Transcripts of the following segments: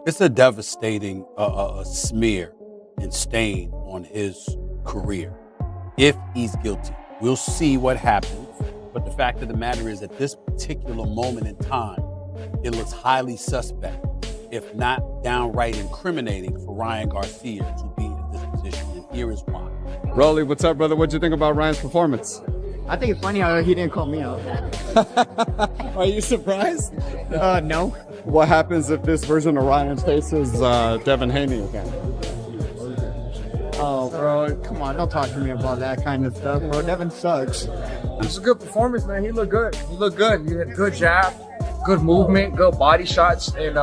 It's a devastating smear and stain on his career if he's guilty. We'll see what happens. But the fact of the matter is, at this particular moment in time, it looks highly suspect, if not downright incriminating, for Ryan Garcia to be in this position. And here is why. Rolly, what's up, brother? What'd you think about Ryan's performance? I think it's funny how he didn't call me out. Are you surprised? No. What happens if this version of Ryan faces Devin Haney again? Oh, bro, come on, don't talk to me about that kind of stuff, bro. Devin sucks. It was a good performance, man. He looked good. He looked good. He had good jab, good movement, good body shots, and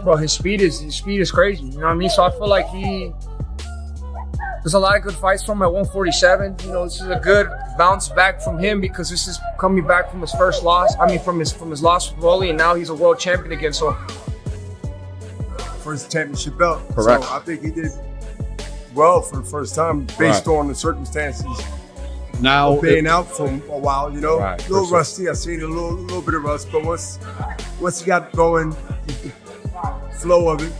bro, his speed is crazy. You know what I mean? So I feel like there's a lot of good fights from him at 147. You know, this is a good bounce back from him because this is coming back from his first loss. I mean, from his loss with Rolly, and now he's a world champion again. So first championship belt. Correct. So I think he did well for the first time based on the circumstances. Now Being out for a while, you know, Right, a little for sure. rusty. I seen a little bit of rust, but once he got going, flow of it,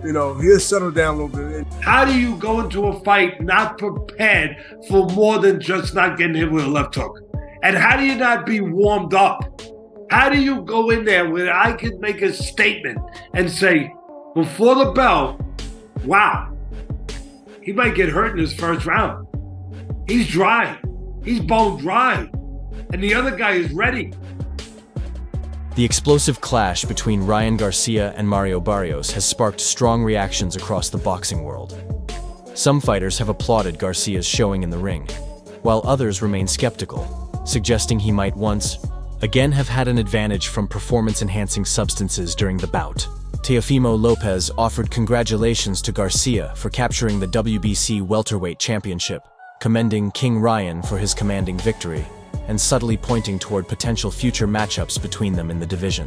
you know, he'll settle down a little bit. How do you go into a fight not prepared for more than just not getting hit with a left hook? And how do you not be warmed up? How do you go in there where I could make a statement and say, before the bell, wow, he might get hurt in his first round. He's dry. He's bone dry. And the other guy is ready. The explosive clash between Ryan Garcia and Mario Barrios has sparked strong reactions across the boxing world. Some fighters have applauded Garcia's showing in the ring, while others remain skeptical, suggesting he might once again have had an advantage from performance-enhancing substances during the bout. Teofimo Lopez offered congratulations to Garcia for capturing the WBC welterweight championship, commending King Ryan for his commanding victory, and subtly pointing toward potential future matchups between them in the division.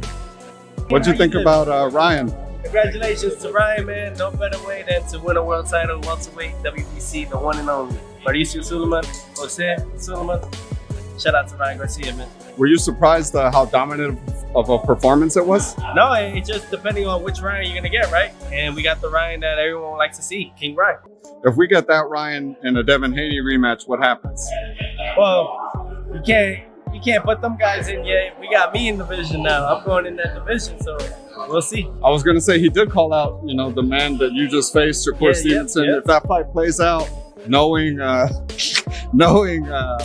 what'd you think about Ryan? Congratulations to Ryan, man. No better way than to win a world title, welterweight, WBC, the one and only. Mauricio Suleiman, Jose Suleiman. Shout out to Ryan Garcia, man. Were you surprised how dominant of a performance it was? No, it's just depending on which Ryan you're gonna get, right? And we got the Ryan that everyone likes to see, King Ryan. If we get that Ryan in a Devin Haney rematch, what happens? Well, you can't put them guys in yet. We got me in the division now. I'm going in that division, so we'll see. I was gonna say he did call out, you know, the man that you just faced, Shakur Stevenson. Yeah. If that fight plays out, knowing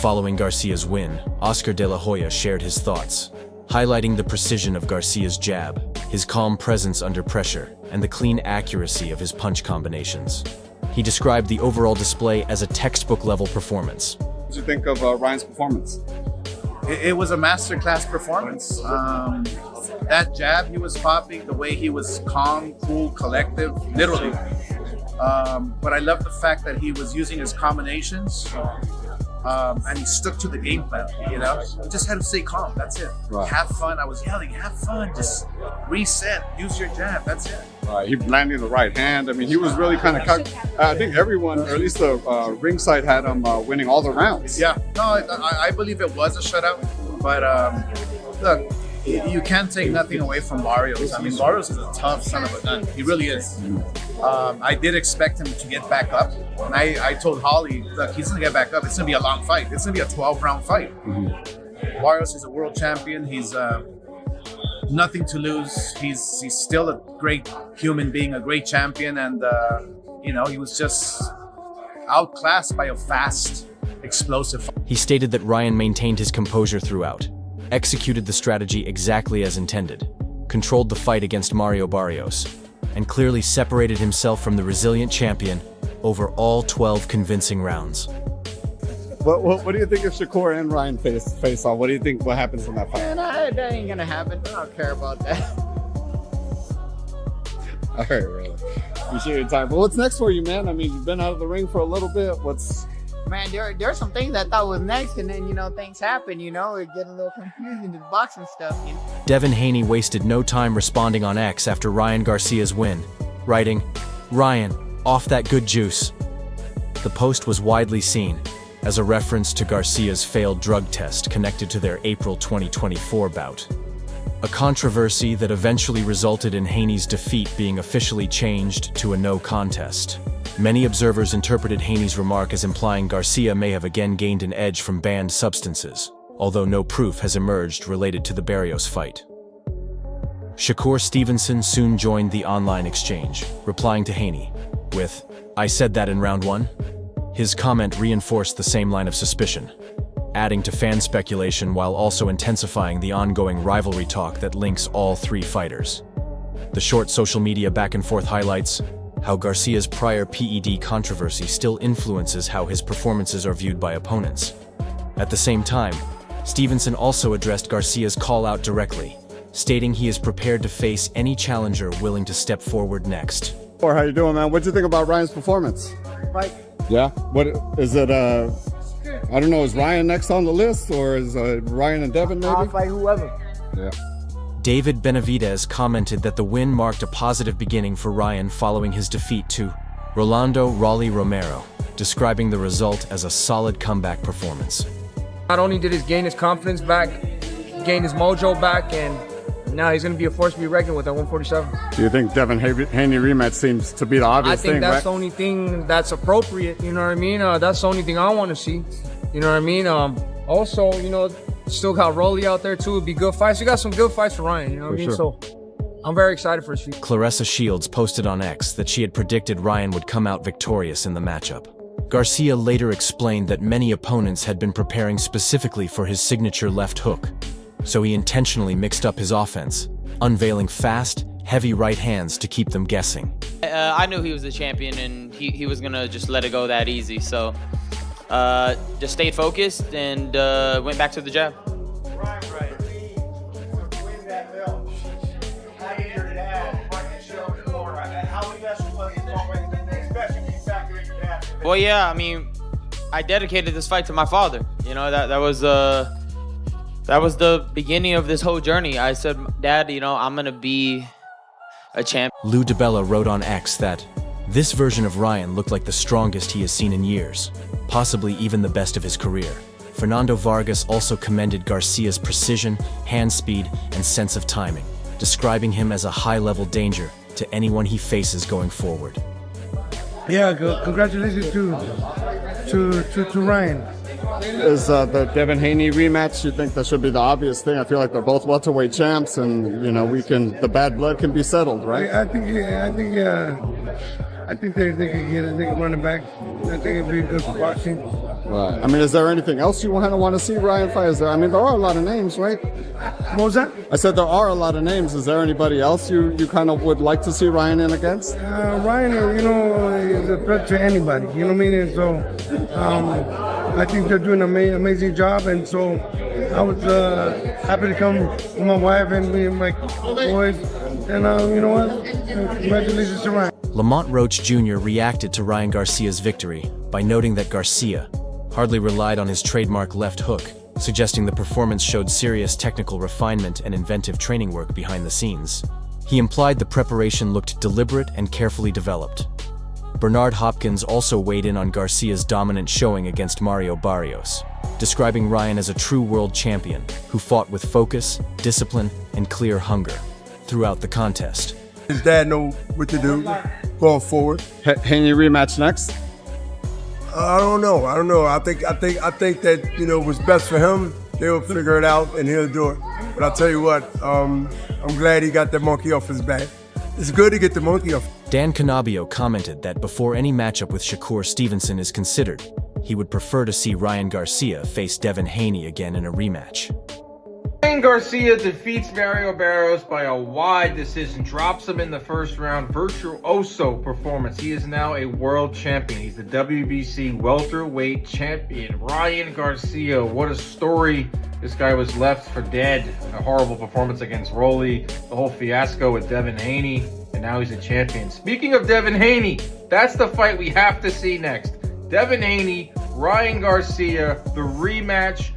Following Garcia's win, Oscar De La Hoya shared his thoughts, highlighting the precision of Garcia's jab, his calm presence under pressure, and the clean accuracy of his punch combinations. He described the overall display as a textbook-level performance. what did you think of Ryan's performance? It was a masterclass performance. That jab he was popping, the way he was calm, cool, collective, literally. But I love the fact that he was using his combinations and he stuck to the game plan, you know? He just had to stay calm, that's it. Right. Have fun. I was yelling, have fun, just reset, use your jab, that's it. He landing the right hand. I mean, he was really kind of I think everyone, or at least the ringside, had him winning all the rounds. Yeah, no, I believe it was a shutout, but look, you can't take nothing away from Barrios. I mean, Barrios is a tough son of a gun. He really is. I did expect him to get back up, and I told Holly, look, he's gonna get back up. It's gonna be a long fight. It's gonna be a 12-round fight. Barrios is a world champion. He's nothing to lose. He's still a great human being, a great champion, and you know, he was just outclassed by a fast, explosive fight. He stated that Ryan maintained his composure throughout, executed the strategy exactly as intended, controlled the fight against Mario Barrios, and clearly separated himself from the resilient champion over all 12 convincing rounds. What do you think if Shakur and Ryan face off? What do you think what happens in that fight? Man, that ain't gonna happen. I don't care about that. All right, really. Appreciate your time. But what's next for you, man? I mean, you've been out of the ring for a little bit. Man, there are some things I thought was next, and then, you know, things happen, you know, it get a little confusing, the boxing stuff, you know. Devin Haney wasted no time responding on X after Ryan Garcia's win, writing, "Ryan, off that good juice." The post was widely seen as a reference to Garcia's failed drug test connected to their April 2024 bout. a controversy that eventually resulted in Haney's defeat being officially changed to a no contest. Many observers interpreted Haney's remark as implying Garcia may have again gained an edge from banned substances, although no proof has emerged related to the Barrios fight. Shakur Stevenson soon joined the online exchange, replying to Haney with, "I said that in round one?" His comment reinforced the same line of suspicion, adding to fan speculation while also intensifying the ongoing rivalry talk that links all three fighters. The short social media back-and-forth highlights how Garcia's prior PED controversy still influences how his performances are viewed by opponents. At the same time, Stevenson also addressed Garcia's call-out directly, stating he is prepared to face any challenger willing to step forward next. How you doing, man? What'd you think about Ryan's performance? Fight. Yeah. What is it? I don't know. Is Ryan next on the list, or is Ryan and Devin maybe? I'll fight whoever. Yeah. David Benavidez commented that the win marked a positive beginning for Ryan following his defeat to Rolando Raleigh Romero, describing the result as a solid comeback performance. Not only did he gain his confidence back, gain his mojo back, and now he's going to be a force to be reckoned with at 147. Do you think Devin Haney rematch seems to be the obvious thing? I think that's right? the only thing that's appropriate, you know what I mean? That's the only thing I want to see, you know what I mean? Also, you know, still got Rolly out there too. It'd be good fights. We got some good fights for Ryan, you know what I mean? Sure. So I'm very excited for his future. Clarissa Shields posted on X that she had predicted Ryan would come out victorious in the matchup. Garcia later explained that many opponents had been preparing specifically for his signature left hook, so he intentionally mixed up his offense, unveiling fast, heavy right hands to keep them guessing. I knew he was the champion, and he was gonna just let it go that easy, so just stayed focused and went back to the jab. Well, yeah, I mean, I dedicated this fight to my father. You know, that was the beginning of this whole journey. I said, Dad, you know, I'm gonna be a champ. Lou DiBella wrote on X that this version of Ryan looked like the strongest he has seen in years, possibly even the best of his career. Fernando Vargas also commended Garcia's precision, hand speed, and sense of timing, describing him as a high-level danger to anyone he faces going forward. Yeah, congratulations to Ryan. Is the Devin Haney rematch? You think that should be the obvious thing? I feel like they're both welterweight champs, and you know the bad blood can be settled, right? I think they can run it back. I think it'd be good for boxing. Right. I mean, is there anything else you want to see Ryan fight? There are a lot of names, right? What was that? I said there are a lot of names. Is there anybody else you kind of would like to see Ryan in against? Ryan, you know, is a threat to anybody. You know what I mean? And so I think they're doing an amazing job. And so I was happy to come with my wife and me and my boys. And you know what? Congratulations to Ryan. Lamont Roach Jr. reacted to Ryan Garcia's victory by noting that Garcia hardly relied on his trademark left hook, suggesting the performance showed serious technical refinement and inventive training work behind the scenes. He implied the preparation looked deliberate and carefully developed. Bernard Hopkins also weighed in on Garcia's dominant showing against Mario Barrios, describing Ryan as a true world champion who fought with focus, discipline, and clear hunger throughout the contest. His dad know what to do going forward. Haney rematch next? I don't know. I think that, you know, what's best for him, they'll figure it out and he'll do it. But I'll tell you what, I'm glad he got that monkey off his back. It's good to get the monkey off. Dan Canabio commented that before any matchup with Shakur Stevenson is considered, he would prefer to see Ryan Garcia face Devin Haney again in a rematch. Ryan Garcia defeats Mario Barrios by a wide decision, drops him in the first round. Virtuoso performance. He is now a world champion. He's the WBC welterweight champion. Ryan Garcia, what a story. This guy was left for dead. A horrible performance against Rolly, the whole fiasco with Devin Haney, and now he's a champion. Speaking of Devin Haney, that's the fight we have to see next. Devin Haney, Ryan Garcia, the rematch.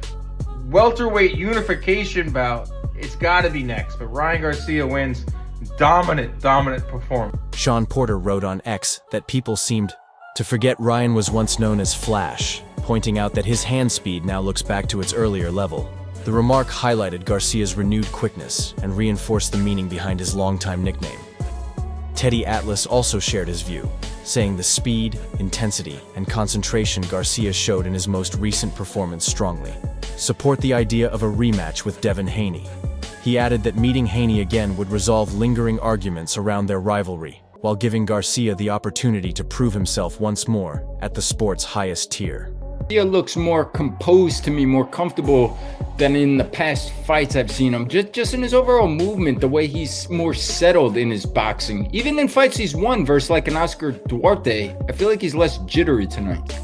Welterweight unification bout. It's got to be next, but Ryan Garcia wins. Dominant performance. Sean Porter wrote on X that people seemed to forget Ryan was once known as Flash, pointing out that his hand speed now looks back to its earlier level. The remark highlighted Garcia's renewed quickness and reinforced the meaning behind his longtime nickname. Teddy Atlas also shared his view, saying the speed, intensity, and concentration Garcia showed in his most recent performance strongly support the idea of a rematch with Devin Haney. He added that meeting Haney again would resolve lingering arguments around their rivalry, while giving Garcia the opportunity to prove himself once more at the sport's highest tier. Garcia looks more composed to me, more comfortable than in the past fights I've seen him. Just in his overall movement, the way he's more settled in his boxing. Even in fights he's won versus like an Oscar Duarte, I feel like he's less jittery tonight.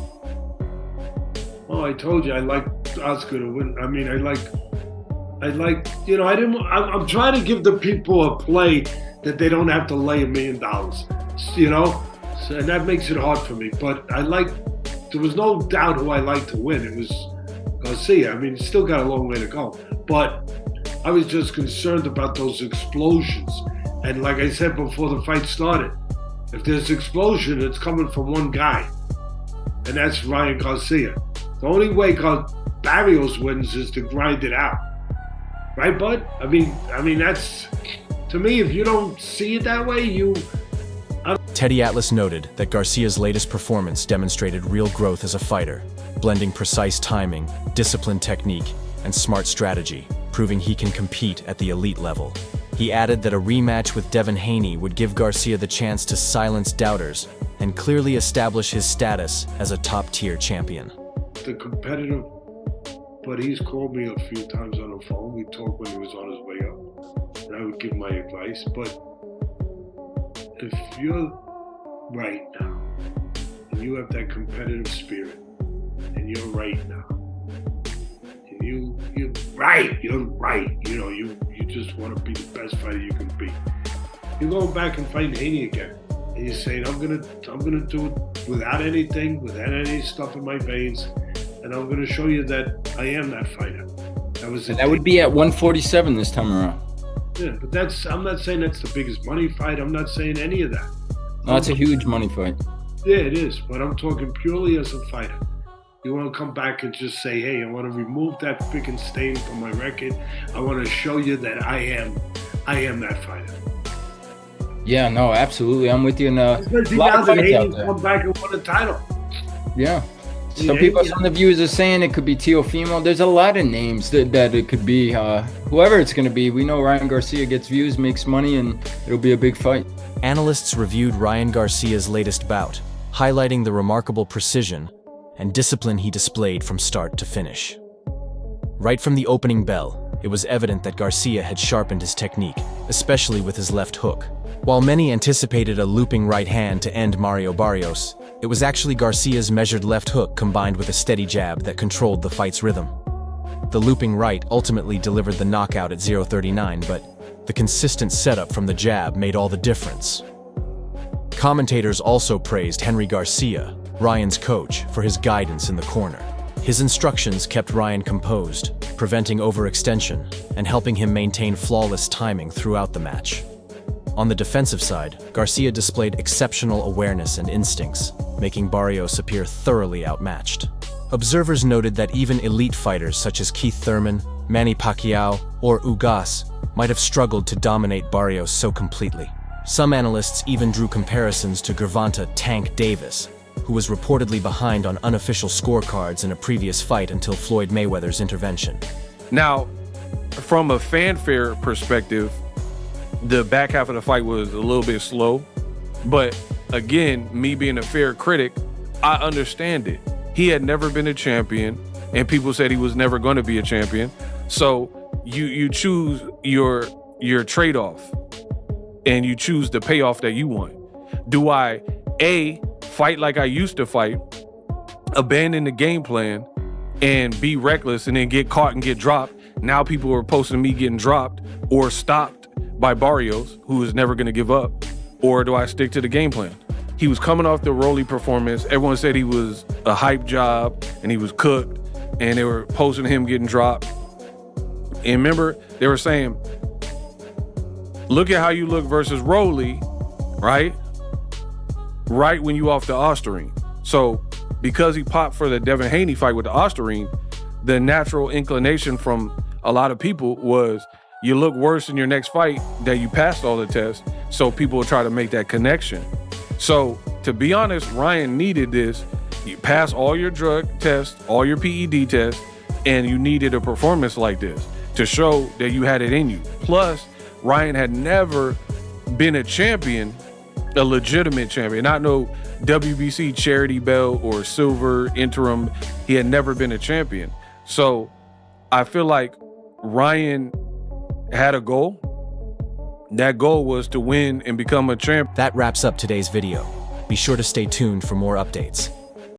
Oh, I told you I like Oscar to win. I mean, I like, I'm trying to give the people a play that they don't have to lay $1 million, so, and that makes it hard for me. But there was no doubt who I liked to win. It was Garcia. I mean, he's still got a long way to go. But I was just concerned about those explosions. And like I said before the fight started, if there's explosion, it's coming from one guy. And that's Ryan Garcia. The only way Barrios wins is to grind it out. Right, bud? I mean, that's, to me, if you don't see it that way, Teddy Atlas noted that Garcia's latest performance demonstrated real growth as a fighter, blending precise timing, disciplined technique, and smart strategy, proving he can compete at the elite level. He added that a rematch with Devin Haney would give Garcia the chance to silence doubters and clearly establish his status as a top-tier champion. The competitive, but he's called me a few times on the phone. We talked when he was on his way up, and I would give my advice. But if you're right now, and you have that competitive spirit, and you're right now, and you're right, you just want to be the best fighter you can be. You're going back and fighting Haney again, and you're saying, I'm gonna do it without any stuff in my veins, and I'm gonna show you that I am that fighter. That would be at 147 this time around. Yeah, but I'm not saying that's the biggest money fight. I'm not saying any of that. No, it's a huge money fight. Yeah, it is, but I'm talking purely as a fighter. You want to come back and just say, hey, I want to remove that freaking stain from my record. I want to show you that I am that fighter. Yeah, no, absolutely. I'm with you. In a lot of fights out there. Come back and win a title. Yeah. Some of the viewers are saying it could be Teofimo. There's a lot of names that it could be. Whoever it's going to be, we know Ryan Garcia gets views, makes money, and it'll be a big fight. Analysts reviewed Ryan Garcia's latest bout, highlighting the remarkable precision and discipline he displayed from start to finish. Right from the opening bell, it was evident that Garcia had sharpened his technique, especially with his left hook. While many anticipated a looping right hand to end Mario Barrios, it was actually Garcia's measured left hook combined with a steady jab that controlled the fight's rhythm. The looping right ultimately delivered the knockout at 0:39, but the consistent setup from the jab made all the difference. Commentators also praised Henry Garcia, Ryan's coach, for his guidance in the corner. His instructions kept Ryan composed, preventing overextension and helping him maintain flawless timing throughout the match. On the defensive side, Garcia displayed exceptional awareness and instincts, making Barrios appear thoroughly outmatched. Observers noted that even elite fighters such as Keith Thurman, Manny Pacquiao, or Ugas might have struggled to dominate Barrios so completely. Some analysts even drew comparisons to Gervonta "Tank" Davis, who was reportedly behind on unofficial scorecards in a previous fight until Floyd Mayweather's intervention. Now, from a fanfare perspective, the back half of the fight was a little bit slow, but again, me being a fair critic, I understand it. He had never been a champion, and people said he was never going to be a champion. So you choose your trade-off, and you choose the payoff that you want. Do I A, fight like I used to fight, abandon the game plan, and be reckless and then get caught and get dropped? Now people are posting me getting dropped or stopped by Barrios, who is never going to give up. Or do I stick to the game plan? He was coming off the Rolly performance. Everyone said he was a hype job and he was cooked, and they were posting him getting dropped. And remember, they were saying, look at how you look versus Rolly, right? Right when you off the Osterine. So because he popped for the Devin Haney fight with the Osterine, the natural inclination from a lot of people was you look worse in your next fight that you passed all the tests, so people will try to make that connection. So to be honest, Ryan needed this. You pass all your drug tests, all your PED tests, and you needed a performance like this to show that you had it in you. Plus, Ryan had never been a champion, a legitimate champion, not no WBC charity belt or silver interim. He had never been a champion. So I feel like Ryan had a goal. That goal was to win and become a champ. That wraps up today's video. Be sure to stay tuned for more updates.